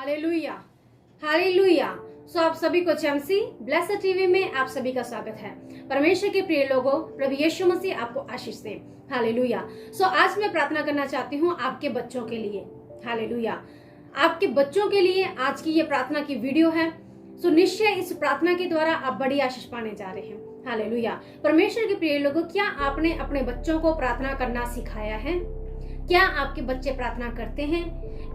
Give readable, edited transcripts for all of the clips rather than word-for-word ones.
Hallelujah, hallelujah. सो आप सभी को चमसी ब्लेस्ड टीवी में आप सभी का स्वागत है। परमेश्वर के प्रिय लोगों, प्रभु यीशु मसीह आपको आशीष दे। हालेलुया। सो आज मैं प्रार्थना करना चाहती हूँ आपके बच्चों के लिए। हालेलुया। आपके बच्चों के लिए आज की ये प्रार्थना की वीडियो है। सो निश्चय इस प्रार्थना के द्वारा आप बड़ी आशीष पाने जा रहे हैं। हालेलुया। परमेश्वर के प्रिय लोगों, क्या आपने अपने बच्चों को प्रार्थना करना सिखाया है? क्या आपके बच्चे प्रार्थना करते हैं?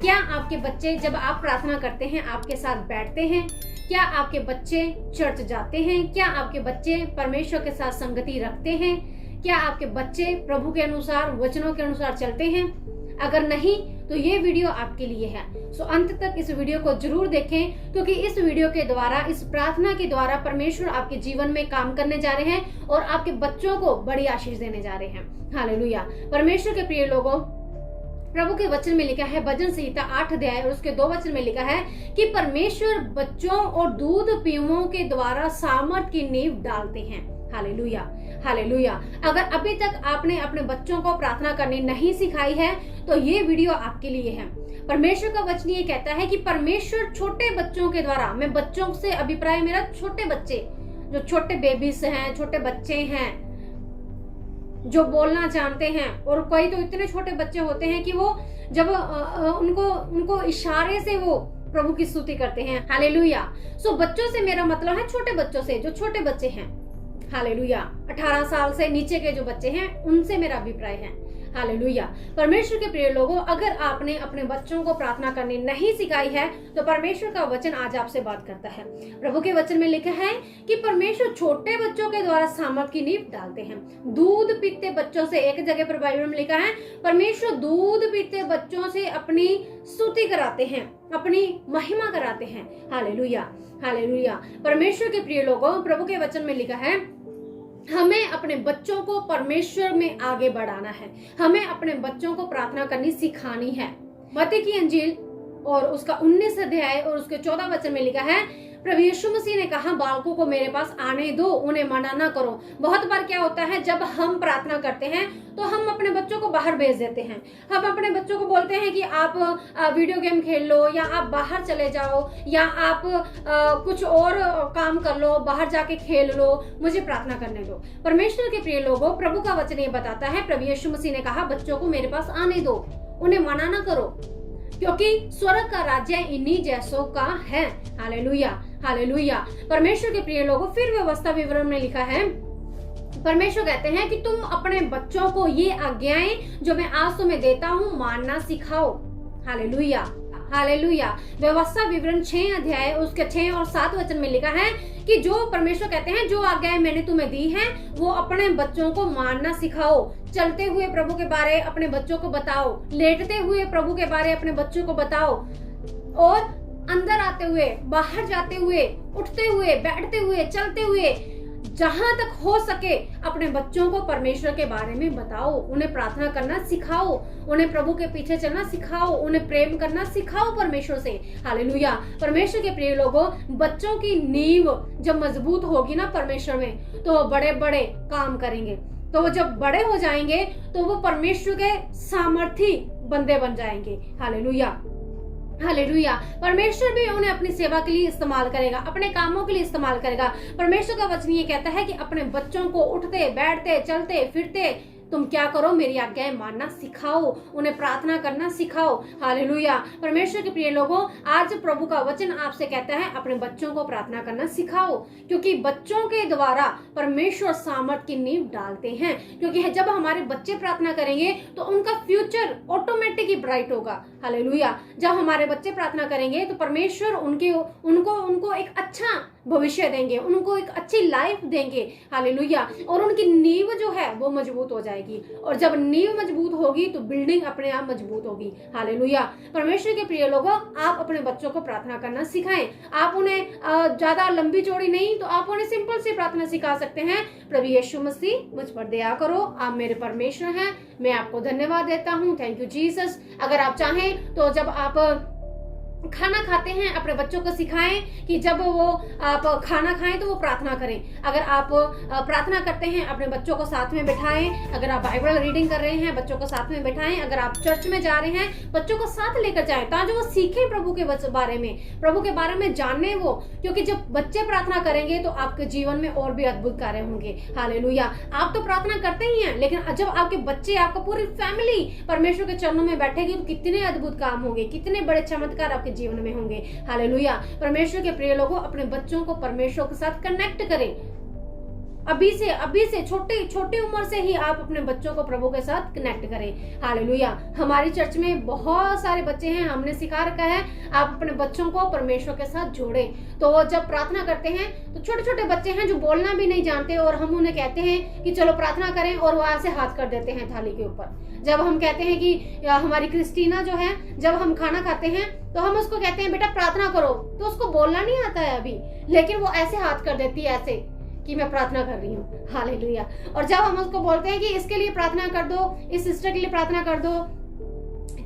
क्या आपके बच्चे जब आप प्रार्थना करते हैं आपके साथ बैठते हैं? क्या आपके बच्चे चर्च जाते हैं? क्या आपके बच्चे परमेश्वर के साथ संगति रखते हैं? क्या आपके बच्चे प्रभु के अनुसार, वचनों के अनुसार चलते हैं? अगर नहीं तो ये वीडियो आपके लिए है। सो अंत तक इस वीडियो को जरूर देखें, क्योंकि इस वीडियो के द्वारा, इस प्रार्थना के द्वारा परमेश्वर आपके जीवन में काम करने जा रहे हैं और आपके बच्चों को बड़ी आशीष देने जा रहे हैं। हालेलुया। परमेश्वर के प्रिय लोगों, प्रभु के वचन में लिखा है, भजन संहिता 8 अध्याय और उसके 2 वचन में लिखा है कि परमेश्वर बच्चों और दूध पीवों के द्वारा सामर्थ की नींव डालते हैं। Hallelujah, hallelujah. अगर अभी तक आपने अपने बच्चों को प्रार्थना करनी नहीं सिखाई है तो ये वीडियो आपके लिए है। परमेश्वर का वचन ये कहता है कि परमेश्वर छोटे बच्चों के द्वारा, मैं बच्चों से अभिप्राय मेरा छोटे बच्चे, जो छोटे बेबीज हैं, छोटे बच्चे हैं जो बोलना जानते हैं, और कई तो इतने छोटे बच्चे होते हैं कि वो जब उनको इशारे से वो प्रभु की स्तुति करते हैं। हालेलुया। सो बच्चों से मेरा मतलब है छोटे बच्चों से, जो छोटे बच्चे हैं। हालेलुया। 18 साल से नीचे के जो बच्चे हैं उनसे मेरा अभिप्राय है। हालेलुया। परमेश्वर के प्रिय लोगों, अगर आपने अपने बच्चों को प्रार्थना करनी नहीं सिखाई है तो परमेश्वर का वचन आज आपसे बात करता है। प्रभु के वचन में लिखा है कि परमेश्वर छोटे बच्चों के द्वारा सामर्थ की नींव डालते हैं। दूध पीते बच्चों से, एक जगह पर बाइबल में लिखा है, परमेश्वर दूध पीते बच्चों से अपनी स्तुति कराते हैं, अपनी महिमा कराते हैं। Hallelujah, hallelujah. परमेश्वर के प्रिय लोगों, प्रभु के वचन में लिखा है, हमें अपने बच्चों को परमेश्वर में आगे बढ़ाना है। हमें अपने बच्चों को प्रार्थना करनी सिखानी है। मत्ती की अंजील और उसका 19 अध्याय और उसके 14 वचन में लिखा है, प्रभु यीशु मसीह ने कहा, बालकों को मेरे पास आने दो, उन्हें मना ना करो। बहुत बार क्या होता है, जब हम प्रार्थना करते हैं तो हम अपने बच्चों को बाहर भेज देते हैं। हम अपने बच्चों को बोलते हैं कि आप वीडियो गेम खेल लो, या आप बाहर चले जाओ, या आप कुछ और काम कर लो, बाहर जाके खेल लो, मुझे प्रार्थना करने दो। परमेश्वर के प्रिय लोगों, प्रभु का वचन ये बताता है, प्रभु यीशु मसीह ने कहा, बच्चों को मेरे पास आने दो, उन्हें मना ना करो, क्योंकि स्वर्ग का राज्य इन्हीं जैसों का है। Hallelujah, hallelujah. परमेश्वर के प्रिय लोगों, फिर व्यवस्था विवरण में लिखा है, परमेश्वर कहते हैं कि तुम अपने बच्चों को ये आज्ञाएं जो मैं आज तुम्हें देता हूँ मानना सिखाओ। Hallelujah, hallelujah. व्यवस्था विवरण 6 अध्याय उसके 6 और 7 वचन में लिखा है कि जो परमेश्वर कहते हैं, जो आज्ञाएं मैंने तुम्हें दी हैं वो अपने बच्चों को मानना सिखाओ। चलते हुए प्रभु के बारे अपने बच्चों को बताओ, लेटते हुए प्रभु के बारे अपने बच्चों को बताओ, और अंदर आते हुए, बाहर जाते हुए, उठते हुए, बैठते हुए, चलते हुए, जहां तक हो सके अपने बच्चों को परमेश्वर के बारे में बताओ। उन्हें प्रार्थना करना सिखाओ, उन्हें प्रभु के पीछे चलना सिखाओ, उन्हें प्रेम करना सिखाओ परमेश्वर से। हालेलुया। परमेश्वर के प्रिय लोगों, बच्चों की नींव जब मजबूत होगी ना परमेश्वर में, तो वो बड़े बड़े काम करेंगे। तो वो जब बड़े हो जाएंगे तो वो परमेश्वर के सामर्थी बंदे बन जाएंगे। Hallelujah, hallelujah. परमेश्वर भी उन्हें अपनी सेवा के लिए इस्तेमाल करेगा, अपने कामों के लिए इस्तेमाल करेगा। परमेश्वर का वचन ये कहता है कि अपने बच्चों को उठते, बैठते, चलते फिरते तुम क्या करो, मेरी आज्ञाएं मानना सिखाओ, उन्हें प्रार्थना करना सिखाओ। हालेलुया। परमेश्वर के प्रिय लोगों, आज प्रभु का वचन आपसे कहता है, अपने बच्चों को प्रार्थना करना सिखाओ, क्योंकि बच्चों के द्वारा परमेश्वर सामर्थ की नींव डालते हैं। क्योंकि जब हमारे बच्चे प्रार्थना करेंगे तो उनका फ्यूचर ऑटोमेटिक ही ब्राइट होगा। हालेलुया। जब हमारे बच्चे प्रार्थना करेंगे तो परमेश्वर उनको एक अच्छा भविष्य देंगे, उनको एक अच्छी लाइफ देंगे। हालेलुया। और उनकी नींव जो है वो मजबूत हो जाएगी, और जब नींव मजबूत होगी तो बिल्डिंग अपने आप मजबूत होगी। हालेलुया। परमेश्वर के प्रिय लोगों, आप अपने बच्चों को प्रार्थना करना सिखाएं। आप उन्हें ज्यादा लंबी चौड़ी नहीं तो आप उन्हें सिंपल सी प्रार्थना सिखा सकते हैं, प्रभु यीशु मसीह मुझ पर दया करो, आप मेरे परमेश्वर हैं, मैं आपको धन्यवाद देता हूँ, थैंक यू जीसस। अगर आप चाहें तो जब आप खाना खाते हैं अपने बच्चों को सिखाएं कि जब वो आप खाना खाएं तो वो प्रार्थना करें। अगर आप प्रार्थना करते हैं अपने बच्चों को साथ में बिठाएं। अगर आप बाइबल रीडिंग कर रहे हैं बच्चों को साथ में बिठाएं। अगर आप चर्च में जा रहे हैं बच्चों को साथ लेकर जाएं ताकि वो सीखें प्रभु के बारे में जानने वो, क्योंकि जब बच्चे प्रार्थना करेंगे तो आपके जीवन में और भी अद्भुत कार्य होंगे। हालेलुया। आप तो प्रार्थना करते ही हैं, लेकिन जब आपके बच्चे, आपका पूरी फैमिली परमेश्वर के चरणों में बैठेगी तो कितने अद्भुत काम होंगे, कितने बड़े चमत्कार आपके जीवन में होंगे। हालेलुया। परमेश्वर के प्रिय लोगों, अपने बच्चों को परमेश्वर के साथ कनेक्ट करें। अभी से छोटी उम्र से ही आप अपने बच्चों को प्रभु के साथ कनेक्ट करें। हालेलुया। हमारी चर्च में बहुत सारे बच्चे हैं, हमने सिखा रखा है आप अपने बच्चों को परमेश्वर के साथ जोड़ें। तो जब प्रार्थना करते हैं तो छोटे छोटे बच्चे हैं जो बोलना भी नहीं जानते और हम उन्हें कहते हैं कि चलो प्रार्थना करें और वो ऐसे हाथ कर देते हैं थाली के ऊपर। जब हम कहते हैं कि हमारी क्रिस्टीना जो है, जब हम खाना खाते हैं तो हम उसको कहते हैं बेटा प्रार्थना करो, तो उसको बोलना नहीं आता है अभी, लेकिन वो ऐसे हाथ कर देती है ऐसे कि मैं प्रार्थना कर रही हूँ। हालेलुया। और जब हम उसको बोलते हैं कि इसके लिए प्रार्थना कर दो, इस सिस्टर के लिए प्रार्थना कर दो,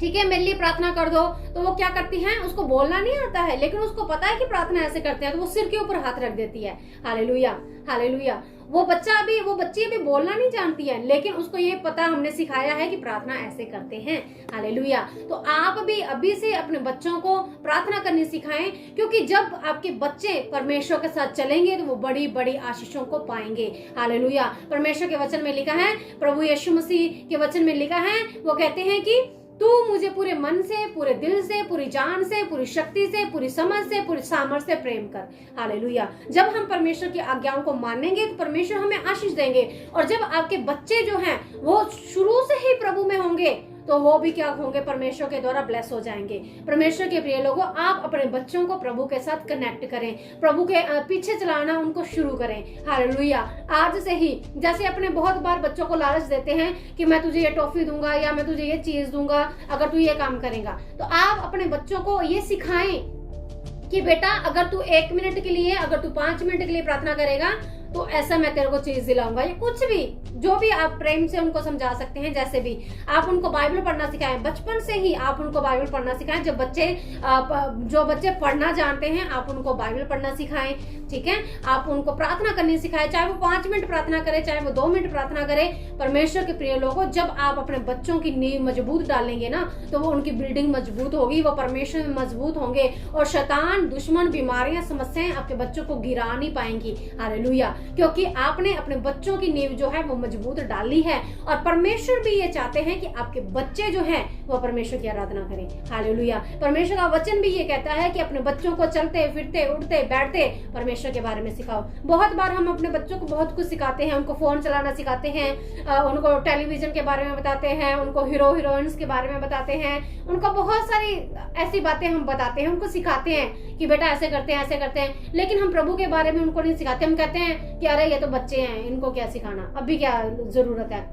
ठीक है, मेरे लिए प्रार्थना कर दो, तो वो क्या करती है, उसको बोलना नहीं आता है, लेकिन उसको पता है कि प्रार्थना ऐसे करते हैं, तो वो सिर के ऊपर हाथ रख देती है। हालेलुया। हालेलुया। वो बच्ची अभी बोलना नहीं जानती है, लेकिन उसको ये पता, हमने सिखाया है कि प्रार्थना ऐसे करते हैं। हालेलुया। तो आप भी अभी से अपने बच्चों को प्रार्थना करनी सिखाएं, क्योंकि जब आपके बच्चे परमेश्वर के साथ चलेंगे तो वो बड़ी बड़ी आशीषों को पाएंगे। हालेलुया। परमेश्वर के वचन में लिखा है, प्रभु यीशु मसीह के वचन में लिखा है, वो कहते हैं कि तू मुझे पूरे मन से, पूरे दिल से, पूरी जान से, पूरी शक्ति से, पूरी समझ से, पूरी सामर्थ्य से प्रेम कर। हालेलुया। जब हम परमेश्वर की आज्ञाओं को मानेंगे तो परमेश्वर हमें आशीष देंगे। और जब आपके बच्चे जो हैं वो शुरू से ही प्रभु में होंगे तो वो भी क्या होंगे, परमेश्वर के द्वारा ब्लेस हो जाएंगे। परमेश्वर के प्रिय लोगों, आप अपने बच्चों को प्रभु के साथ कनेक्ट करें, प्रभु के पीछे चलाना उनको शुरू करें। हालेलुया। आज से ही, जैसे अपने बहुत बार बच्चों को लालच देते हैं कि मैं तुझे ये टॉफी दूंगा या मैं तुझे ये चीज दूंगा अगर तू ये काम करेगा, तो आप अपने बच्चों को ये सिखाएं कि बेटा अगर तू 1 मिनट के लिए, अगर तू 5 मिनट के लिए प्रार्थना करेगा तो ऐसा मैं तेरे को चीज दिलाऊंगा, या कुछ भी, जो भी आप प्रेम से उनको समझा सकते हैं। जैसे भी आप उनको बाइबल पढ़ना सिखाएं, बचपन से ही आप उनको बाइबल पढ़ना सिखाएं। जो बच्चे पढ़ना जानते हैं आप उनको बाइबल पढ़ना सिखाएं, ठीक है। आप उनको प्रार्थना करनी सिखाएं, चाहे वो 5 मिनट प्रार्थना करे, चाहे वो 2 मिनट प्रार्थना करे। परमेश्वर के प्रिय लोगों, जब आप अपने बच्चों की नींव मजबूत डालेंगे ना, तो वो उनकी बिल्डिंग मजबूत होगी, वो परमेश्वर में मजबूत होंगे और शैतान, दुश्मन, बीमारियां, समस्याएं आपके बच्चों को गिरा नहीं पाएंगी। हालेलुया। क्योंकि आपने अपने बच्चों की नींव जो है वो मजबूत डाली है, और परमेश्वर भी ये चाहते हैं कि आपके बच्चे जो हैं वो परमेश्वर की आराधना करें। हालेलुया। परमेश्वर का वचन भी ये कहता है कि अपने बच्चों को चलते फिरते उठते बैठते परमेश्वर के बारे में सिखाओ। बहुत बार हम अपने बच्चों को बहुत कुछ सिखाते हैं, उनको फोन चलाना सिखाते हैं, उनको टेलीविजन के बारे में बताते हैं, उनको हीरो हीरोइंस के बारे में बताते हैं, उनको बहुत सारी ऐसी बातें हम बताते हैं, उनको सिखाते हैं कि बेटा ऐसे करते हैं, ऐसे करते हैं, लेकिन हम प्रभु के बारे में उनको नहीं सिखाते। हम कहते हैं कि अरे ये तो बच्चे हैं, इनको क्या सिखाना, अभी क्या जरूरत है।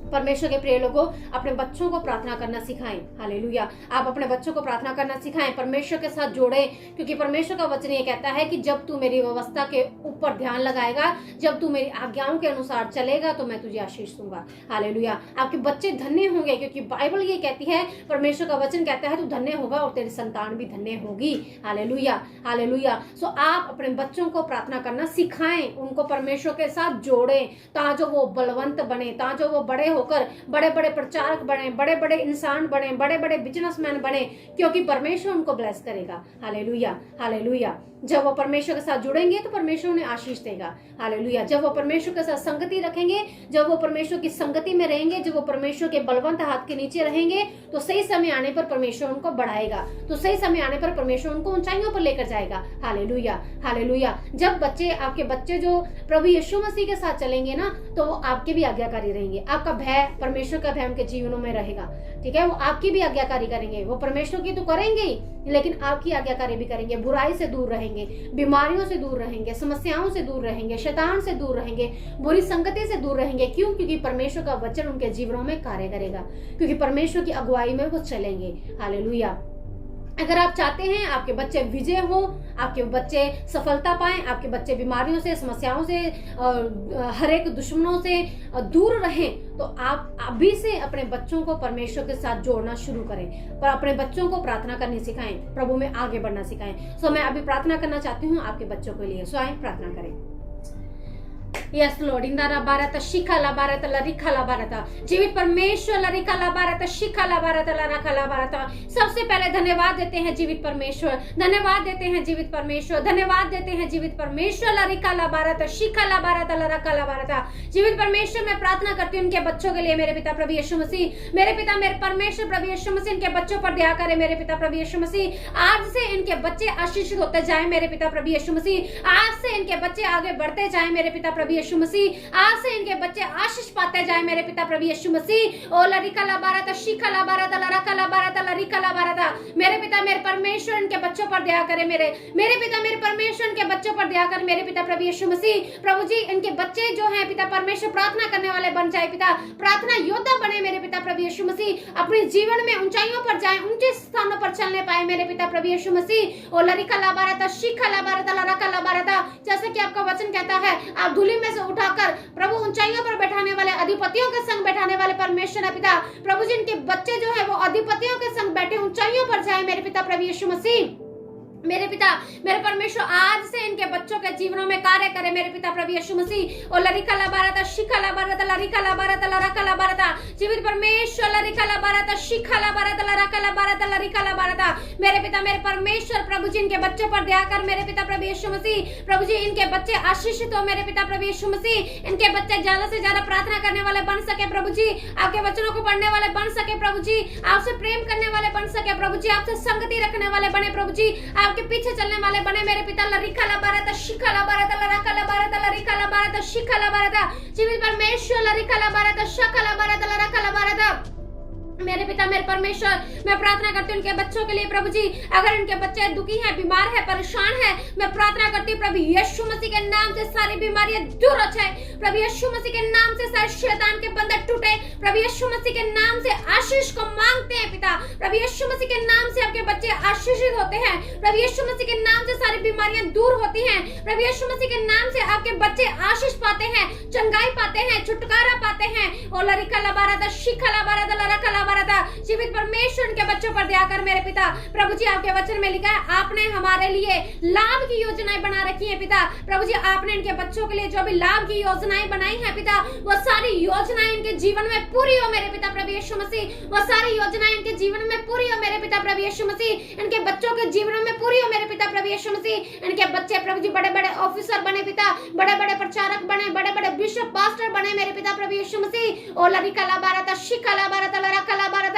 परमेश्वर के प्रिय लोगों, अपने बच्चों को प्रार्थना करना सिखाएं। हालेलुया। आप अपने बच्चों को प्रार्थना करना सिखाएं, परमेश्वर के साथ जोड़ें, क्योंकि परमेश्वर का वचन ये कहता है कि जब तू मेरी व्यवस्था के ऊपर ध्यान लगाएगा, जब तू मेरी आज्ञाओं के अनुसार चलेगा तो मैं तुझे आशीष दूंगा। हालेलुया। आपके बच्चे धन्य होंगे, क्योंकि बाइबल ये कहती है, परमेश्वर का वचन कहता है तू धन्य होगा और तेरी संतान भी धन्य होगी। हालेलुया। हालेलुया। सो आप अपने बच्चों को प्रार्थना करना सिखाएं, उनको परमेश्वर के साथ जोड़ें, ताकि वो बलवंत बने, ताकि वो बड़े होकर बड़े बड़े प्रचारक बने, बड़े बड़े इंसान बने, बड़े बड़े बिजनेसमैन बने, क्योंकि परमेश्वर उनको ब्लेस करेगा। हालेलुया। हालेलुया। जब वो परमेश्वर के साथ जुड़ेंगे तो परमेश्वर उन्हें आशीष देगा। हालेलुया। जब वो परमेश्वर के साथ संगति रखेंगे, जब वो परमेश्वर की संगति में रहेंगे, जब वो परमेश्वर के बलवंत हाथ के नीचे रहेंगे, तो सही समय आने पर परमेश्वर उनको बढ़ाएगा, तो सही समय आने पर परमेश्वर उनको ऊंचाइयों पर लेकर जाएगा। हालेलुया। हालेलुया। जब बच्चे, आपके बच्चे जो प्रभु यीशु मसीह के साथ चलेंगे ना, तो वो आपके भी आज्ञाकारी रहेंगे। आपका भय, परमेश्वर का भय उनके जीवनों में रहेगा, ठीक है। वो आपकी भी आज्ञाकारी करेंगे, वो परमेश्वर की तो करेंगे ही, लेकिन आपकी आज्ञाकारी भी करेंगे। बुराई से दूर रहेंगे, बीमारियों से दूर रहेंगे, समस्याओं से दूर रहेंगे, शैतान से दूर रहेंगे, बुरी संगति से दूर रहेंगे। क्यों? क्योंकि परमेश्वर का वचन उनके जीवनों में कार्य करेगा, क्योंकि परमेश्वर की अगुवाई में वो चलेंगे। हालेलुया। अगर आप चाहते हैं आपके बच्चे विजय हो, आपके बच्चे सफलता पाएं, आपके बच्चे बीमारियों से, समस्याओं से, हर एक दुश्मनों से दूर रहें, तो आप अभी से अपने बच्चों को परमेश्वर के साथ जोड़ना शुरू करें, पर अपने बच्चों को प्रार्थना करनी सिखाएं, प्रभु में आगे बढ़ना सिखाएं। सो मैं अभी प्रार्थना करना चाहती हूँ आपके बच्चों के लिए। सो आए प्रार्थना करें। यस लॉर्ड, इंदारा बारत शिखा ला बारत लरिखा ला बारत, जीवित परमेश्वर लरिखा ला बारत शिखा ला बारत लरखा ला बारत। सबसे पहले धन्यवाद देते हैं जीवित परमेश्वर, धन्यवाद देते हैं जीवित परमेश्वर, धन्यवाद देते हैं जीवित परमेश्वर लरिखा ला बारत शिखा ला बारत लरखा ला बारत। जीवित परमेश्वर मैं प्रार्थना करती हूँ उनके बच्चों के लिए, मेरे पिता प्रभु यीशु मसीह, मेरे पिता मेरे परमेश्वर प्रभु यीशु मसीह, इनके बच्चों पर दया करे मेरे पिता प्रभु यीशु मसीह। आज से इनके बच्चे आशीषित होते जाए मेरे पिता प्रभु यीशु मसीह, आज से इनके बच्चे आगे बढ़ते जाए मेरे पिता प्रभु यीशु मसीह, आज से इनके बच्चे आशीष पाते जाए मेरे पिता प्रभु यीशु मसीह। ओ लरिका ला बारत शिखा ला बारत लरखा ला बारत लरिका ला बारत। मेरे पिता मेरे परमेश्वर इनके बच्चों पर दया करे, मेरे पिता मेरे परमेश्वर इनके बच्चों पर दया कर मेरे पिता प्रभु यीशु मसीह। प्रभु जी इनके बच्चे जो हैं पिता परमेश्वर प्रार्थना करने वाले बन जाए, पिता प्रार्थना योद्धा बने मेरे पिता प्रभु यीशु मसीह, अपने जीवन में ऊंचाइयों पर जाए, ऊंचे स्थानों पर चलने पाए मेरे पिता प्रभु यीशु मसीह। ओ लरिका ला बारत शिखा ला बारत लरखा ला बारत। जैसे कि आपका वचन कहता है, आप धूलि में से उठाकर प्रभु ऊंचाइयों पर बैठाने वाले, अधिपतियों के संग बैठाने वाले परमेश्वर है पिता। प्रभु जी इनके बच्चे जो है वो अधिपतियों के संग बैठे ऊंचाइयों पर जाए मेरे पिता प्रभु यीशु मसीह। मेरे पिता मेरे परमेश्वर आज से इनके बच्चों के जीवनों में कार्य करे मेरे पिता प्रभु यीशु मसीह। और लरिका ला बारत शिखा ला बारत लरिका ला बारत लरखा ला बारत। जीवित परमेश्वर लरिका ला बारत शिखा ला बारत लरखा ला बारत लरिका ला बारत। मेरे पिता मेरे परमेश्वर प्रभु जी इनके बच्चों पर दया कर मेरे पिता प्रभु यीशु मसीह। प्रभु जी इनके बच्चे आशीषित हो मेरे पिता प्रभु यीशु मसीह, इनके बच्चे ज्यादा से ज्यादा प्रार्थना करने वाले बन सके प्रभु जी, आपके वचनों को पढ़ने वाले बन सके प्रभु जी, आपसे प्रेम करने वाले बन सके प्रभु जी, आपसे संगति रखने वाले बने प्रभु जी, के पीछे चलने वाले बने मेरे पिता। लरिका ला बारत शिखा ला बारत लरखा ला बारत लरिका ला बारत शिखा ला बारत। जीवित परमेश्वर लरिका ला बारत शिखा ला बारत लरखा ला बारत। मेरे पिता मेरे परमेश्वर मैं प्रार्थना करती हूँ उनके बच्चों के लिए प्रभु जी, अगर इनके बच्चे दुखी हैं, बीमार है, परेशान है, मैं प्रार्थना करती हूँ प्रभु यीशु मसीह के नाम से सारी बीमारियां दूर हो जाए, प्रभु यीशु मसीह के नाम से सारे शैतान के बंधन टूटे, प्रभु यीशु मसीह के नाम से आशीष को मांगते हैं पिता। प्रभु यीशु मसीह के नाम से आपके बच्चे आशीषित होते हैं, प्रभु यीशु मसीह के नाम से सारी बीमारियां दूर होती हैं, प्रभु यीशु मसीह के नाम से आपके बच्चे आशीष पाते हैं, चंगाई पाते हैं, छुटकारा पाते हैं। ओ लरिका ला बारत शिखा ला बारत लरखा ला बारत। जीवित परमेश्वर के बच्चों पर दया कर मेरे पिता। प्रभु जी आपके वचन में लिखा है आपने हमारे लिए लाभ की योजनाएं बना रखी है पिता। प्रभु जी आपने इनके बच्चों के लिए जो भी लाभ की योजनाएं बनाई है पिता, वो सारी योजनाएं इनके जीवन में पूरी हो मेरे पिता प्रभु यीशु मसीह। वो सारी योजनाएं इनके जीवन में पूरी हो मेरे पिता प्रभु यीशु मसीह, इनके बच्चों के जीवन में पूरी हो मेरे पिता प्रभु यीशु मसीह। इनके बच्चे प्रभु जी बड़े बड़े ऑफिसर बने पिता, बड़े बड़े प्रचारक बने, बड़े बड़े बिशप पास्टर बने मेरे पिता प्रभु यीशु मसीह। ओ लरिका ला बारत शिखा ला बारत लरखा ला बारत।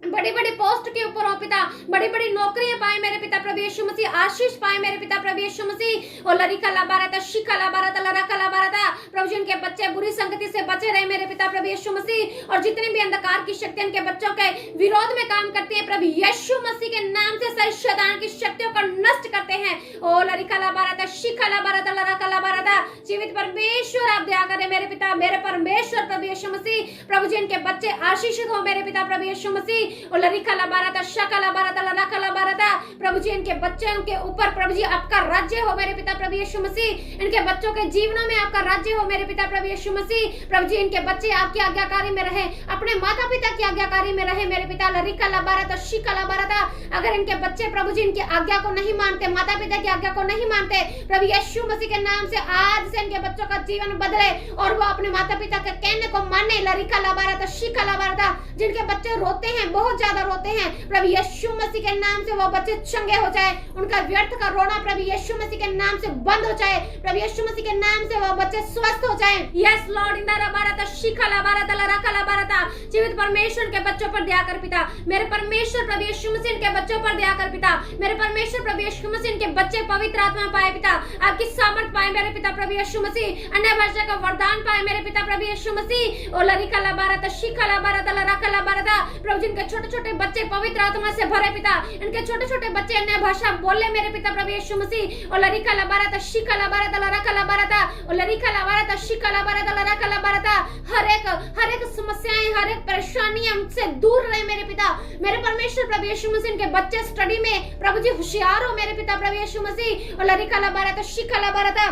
बड़ी बड़ी पोस्ट के ऊपर हो पिता, बड़ी बड़ी नौकरियां पाए मेरे पिता प्रभु यीशु मसीह, आशीष पाए मेरे पिता प्रभु यीशु मसीह। और लरिका ला बारत शिखा ला बारत लरखा ला बारत। प्रभु जी इनके बच्चे बुरी संगति से बचे रहे मेरे पिता प्रभु यीशु मसीह, और जितनी भी अंधकार की शक्ति इनके बच्चों के विरोध में काम करती है प्रभु यीशु मसीह के नाम से सारी शैतान की शक्तियों को नष्ट करते हैं। ओ लरिका ला बारत शिखा ला बारत लरखा ला बारत। जीवित परमेश्वर आप दया करें मेरे पिता मेरे परमेश्वर प्रभु यीशु मसीह। प्रभु जी इनके बच्चे आशीषित हो मेरे पिता प्रभु यीशु मसीह। और लरिका ला बारत शिखा ला बारत लरखा ला बारत। प्रभु जी इनके बच्चों के ऊपर प्रभु जी आपका राज्य हो मेरे पिता प्रभु यीशु मसीह, इनके बच्चों के जीवनों में आपका राज्य हो मेरे पिता प्रभु यीशु मसीह। प्रभु जी इनके बच्चे आपकी आज्ञाकारी में रहे, अपने माता पिता की आज्ञाकारी में रहे मेरे पिता। लरिका ला बारत शिखा ला बारत। अगर इनके बच्चे प्रभु जी इनकी आज्ञा को नहीं मानते, माता पिता की आज्ञा को नहीं मानते, प्रभु यीशु मसीह के नाम से आज से इनके बच्चों का जीवन बदले और वो अपने माता पिता के कहने को माने। लरिका ला बारत शिखा ला बारत। जिनके बच्चे रोते हैं, बहुत ज्यादा रोते हैं, प्रभु यीशु मसीह के नाम से वो बच्चे चंगे हो जाए, उनका व्यर्थ का रोना प्रभु यीशु मसीह के नाम से बंद हो जाए, प्रभु यीशु मसीह के नाम से वो बच्चे स्वस्थ हो जाए। यस लॉर्ड इंदारा बारत शिखा ला बारत लरखा ला बारत। जीवित परमेश्वर के बच्चों पर दया कर पिता, मेरे परमेश्वर प्रभु यीशु मसीह इनके बच्चों पर दया कर पिता। मेरे परमेश्वर प्रभु यीशु मसीह इनके बच्चे पवित्र आत्मा पाए पिता, आपकी सामर्थ पाए मेरे पिता प्रभु यीशु मसीह, अन्य भाषा का वरदान पाए मेरे पिता प्रभु यीशु मसीह। ओ लरिका ला बारत शिखा ला बारत लरखा ला बारत। प्रभु जिनके छोटे छोटे बच्चे पवित्र आत्मा से भरे पिता, इनके छोटे छोटे बच्चे अन्य भाषा बोले मेरे पिता प्रभु यीशु मसीह। और लरिका लबारता शिका लबारता लरका लबारता और लरिका लबारता शिका लबारता लरका लबारता, हर एक समस्याएं, हर एक परेशानियां उनसे दूर रहे मेरे पिता। मेरे परमेश्वर प्रभु यीशु मसीह, इनके बच्चे स्टडी में प्रभु जी होशियार हो मेरे पिता प्रभु यीशु मसीह। और लरिका लबारता शिका लबारता,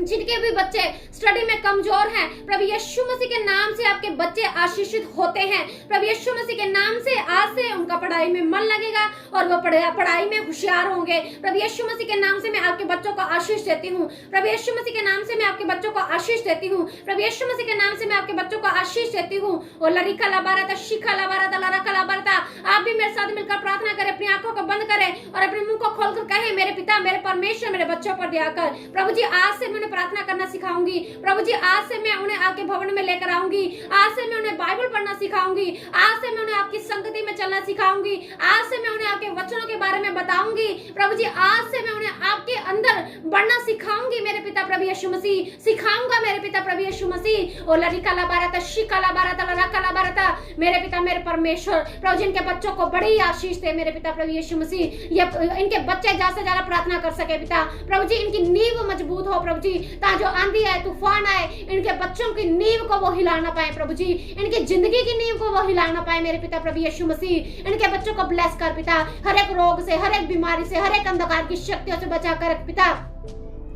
जिनके भी बच्चे स्टडी में कमजोर हैं, प्रभु यीशु मसीह के नाम से आपके बच्चे आशीषित होते हैं। प्रभु यीशु मसीह के नाम से आज से उनका पढ़ाई में मन लगेगा और वो पढ़ाई में होशियार होंगे। प्रभु यीशु मसीह के नाम से मैं आपके बच्चों को आशीष देती हूँ। प्रभु यीशु मसीह के नाम से मैं आपके बच्चों को आशीष देती हूँ। प्रभु यीशु मसीह के नाम से मैं आपके बच्चों को आशीष देती हूँ। और लरिका लबारता शिखा लबारता लरका लबारता, आप भी मेरे साथ मिलकर प्रार्थना करें, अपनी आंखों को बंद करें और अपने मुंह को खोलकर कहें, मेरे पिता, मेरे परमेश्वर, मेरे बच्चों पर दया कर। प्रभु जी आज से मैं प्रार्थना करना सिखाऊंगी। प्रभु जी आज से मैं उन्हें आपके भवन में लेकर आऊंगी। आज से मैं उन्हें बाइबल पढ़ना सिखाऊंगी। आज से मैं उन्हें आपकी संगति में चलना सिखाऊंगी। आज से मैं उन्हें आपके वचनों के बारे में बताऊंगी। प्रभु जी आज से मैं उन्हें आपके अंदर बढ़ना सिखाऊंगी मेरे पिता प्रभु यीशु मसीह, सिखाऊंगा मेरे पिता प्रभु यीशु मसीह। और लरिका लबारता शिका लबारता लरका लबारता, मेरे पिता, मेरे परमेश्वर, प्रभु जी इनके बच्चों को बड़ी आशीष दे मेरे पिता प्रभु यीशु मसीह। ये इनके बच्चे ज्यादा से ज्यादा प्रार्थना कर सके पिता। प्रभु जी इनकी नींव मजबूत हो प्रभु जी, ताकि जो आंधी आए, तूफान आए, इनके बच्चों की नींव को वो हिला ना पाए प्रभु जी, इनकी जिंदगी की नींव को वो हिला ना पाए मेरे पिता प्रभु यीशु मसीह। इनके बच्चों को ब्लेस कर पिता, हर एक रोग से, हर एक बीमारी से, हर एक अंधकार की शक्तियों से बचा कर पिता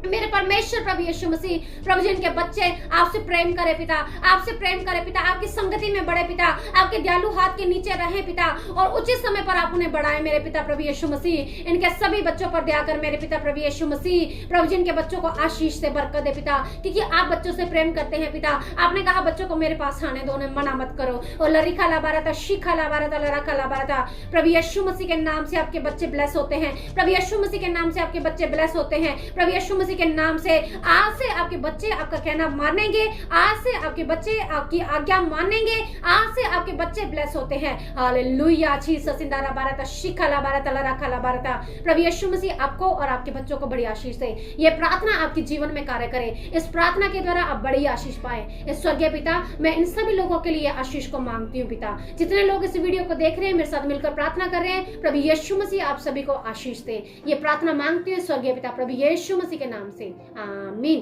मेरे परमेश्वर प्रभु यीशु मसीह। प्रभु जी इनके बच्चे आपसे प्रेम करे पिता, आपसे प्रेम करे पिता, आपकी संगति में बढ़े पिता, आपके दयालु हाथ के नीचे रहे पिता, और उचित समय पर आप उन्हें बढ़ाए मेरे पिता प्रभु यीशु मसीह। इनके सभी बच्चों पर दया कर मेरे पिता प्रभु यीशु मसीह। प्रभु जी इनके बच्चों को आशीष से बरकत दे पिता, क्योंकि आप बच्चों से प्रेम करते हैं पिता। आपने कहा बच्चों को मेरे पास आने दो, उन्हें मना मत करो। और लरिका लबारता शिखा लबारता लरका लबारता, प्रभु यीशु मसीह के नाम से आपके बच्चे ब्लेस होते हैं। प्रभु यीशु मसीह के नाम से आपके बच्चे ब्लेस होते हैं। प्रभु यीशु मसीह के नाम से आज से आपके बच्चे आपका कहना मानेंगे। आज से आपके बच्चे आपकी आज्ञा मानेंगे। आज से आपके बच्चे ब्लेस होते हैं। हालेलुया। जीसस इंदारा बारता शिखा लबारता लरका लबारता, प्रभु यीशु मसीह आपको और आपके बच्चों को बड़ी आशीष दे। ये प्रार्थना आपके जीवन में कार्य करे। इस प्रार्थना के द्वारा आप बड़ी आशीष पाए। इस स्वर्गीय पिता, मैं इन सभी लोगों के लिए आशीष को मांगती हूँ पिता। जितने लोग इस वीडियो को देख रहे हैं, मेरे साथ मिलकर प्रार्थना कर रहे हैं, प्रभु यीशु मसीह आप सभी को आशीष दे। ये प्रार्थना मांगती हूँ स्वर्गीय पिता प्रभु यीशु मसीह के नाम से, आमीन।